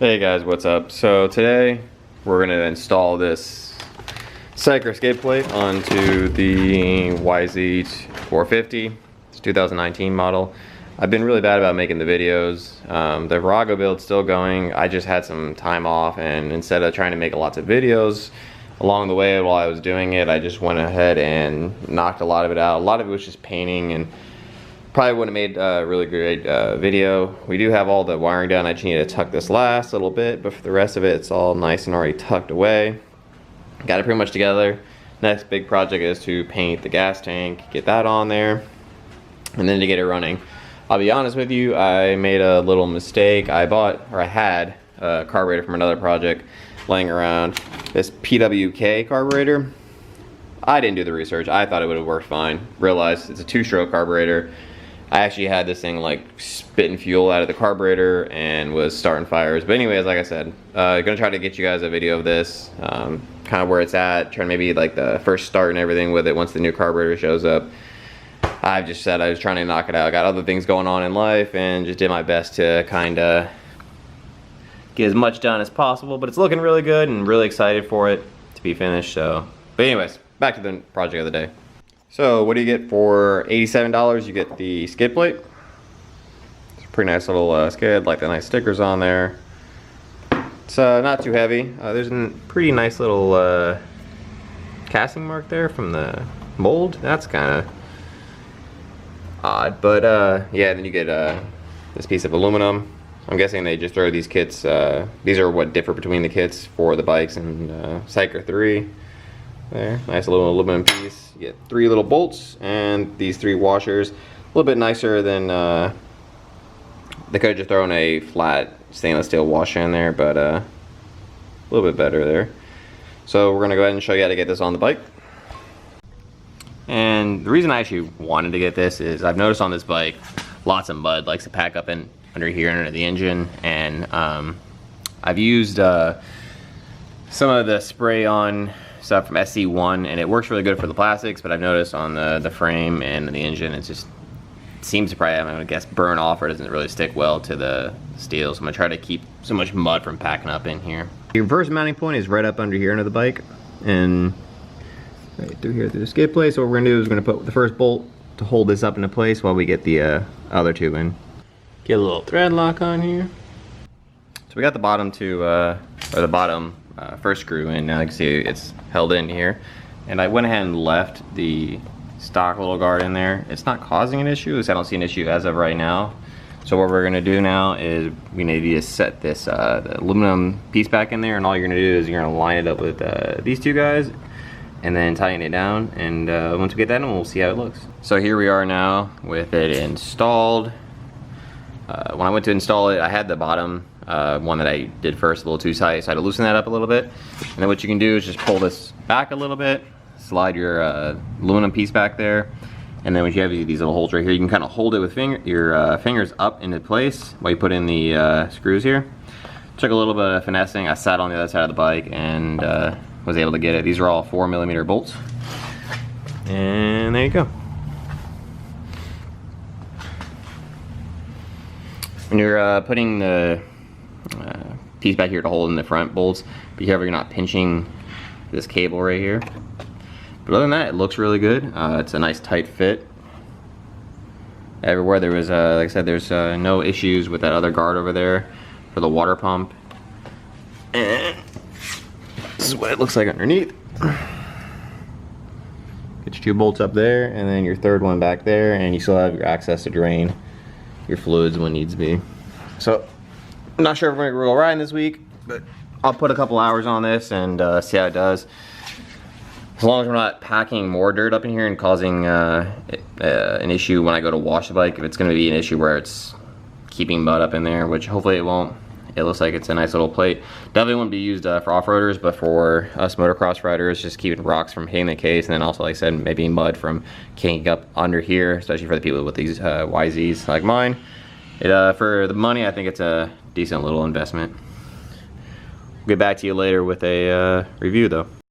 Hey guys, what's up? So today we're going to install this Cycra skid plate onto the YZ450. It's a 2019 model. I've been really bad about making the videos. The Virago build's still going. I just had some time off, and instead of trying to make lots of videos along the way while I was doing it, I just went ahead and knocked a lot of it out. A lot of it was just painting, and probably wouldn't have made a really great video. We do have all the wiring done. I just need to tuck this last little bit, but for the rest of it, it's all nice and already tucked away. Got it pretty much together. Next big project is to paint the gas tank, get that on there, and then to get it running. I'll be honest with you, I made a little mistake. I had a carburetor from another project laying around. This PWK carburetor. I didn't do the research. I thought it would have worked fine. Realized it's a two-stroke carburetor. I actually had this thing like spitting fuel out of the carburetor and was starting fires. But anyways, like I said, gonna try to get you guys a video of this, kind of where it's at, trying maybe like the first start and everything with it once the new carburetor shows up. I've just said I was trying to knock it out. I got other things going on in life and just did my best to kind of get as much done as possible. But it's looking really good and really excited for it to be finished. So, but anyways, back to the project of the day. So what do you get for $87? You get the skid plate. It's a pretty nice little skid, like the nice stickers on there. It's not too heavy. There's a pretty nice little casting mark there from the mold. That's kind of odd, but yeah, then you get this piece of aluminum. I'm guessing they just throw these kits. These are what differ between the kits for the bikes and Cycra 3. There, nice little aluminum piece. You get 3 little bolts and these 3 washers. A little bit nicer than they could have just thrown a flat stainless steel washer in there, but a little bit better there. So we're gonna go ahead and show you how to get this on the bike. And the reason I actually wanted to get this is I've noticed on this bike lots of mud likes to pack up in under here under the engine, and I've used some of the spray on stuff from SC1, and it works really good for the plastics, but I've noticed on the frame and the engine, it seems to probably, I'm gonna guess, burn off, or doesn't really stick well to the steel. So I'm gonna try to keep so much mud from packing up in here. Your first mounting point is right up under here under the bike, and right through here through the skid plate. So what we're gonna do is we're gonna put the first bolt to hold this up into place while we get the other 2 in. Get a little thread lock on here. So we got the bottom first screw in. Now you can see it's held in here, and I went ahead and left the stock little guard in there. It's not causing an issue, because I don't see an issue as of right now. So what we're gonna do now is we need to set this the aluminum piece back in there, and all you're gonna do is you're gonna line it up with these 2 guys and then tighten it down, and once we get that in, we'll see how it looks. So here we are now with it installed. When I went to install it, I had the bottom one that I did first a little too tight, so I had to loosen that up a little bit. And then what you can do is just pull this back a little bit, slide your aluminum piece back there, and then when you have these little holes right here, you can kind of hold it with your fingers up into place while you put in the screws here. Took a little bit of finessing. I sat on the other side of the bike and was able to get it. These are all 4mm bolts, and there you go. When you're putting the piece back here to hold in the front bolts, be careful you're not pinching this cable right here. But other than that, it looks really good. It's a nice tight fit. Everywhere there was, like I said, there's no issues with that other guard over there for the water pump. And this is what it looks like underneath. Get your 2 bolts up there, and then your 3rd one back there, and you still have your access to drain your fluids when needs be. So I'm not sure if we're gonna go riding this week, but I'll put a couple hours on this and see how it does. As long as we're not packing more dirt up in here and causing an issue when I go to wash the bike. If it's gonna be an issue where it's keeping mud up in there, which hopefully it won't. It looks like it's a nice little plate. Definitely wouldn't be used for off-roaders, but for us motocross riders, just keeping rocks from hitting the case, and then also, like I said, maybe mud from kinking up under here, especially for the people with these YZs like mine. For the money, I think it's a decent little investment. We'll get back to you later with a review though.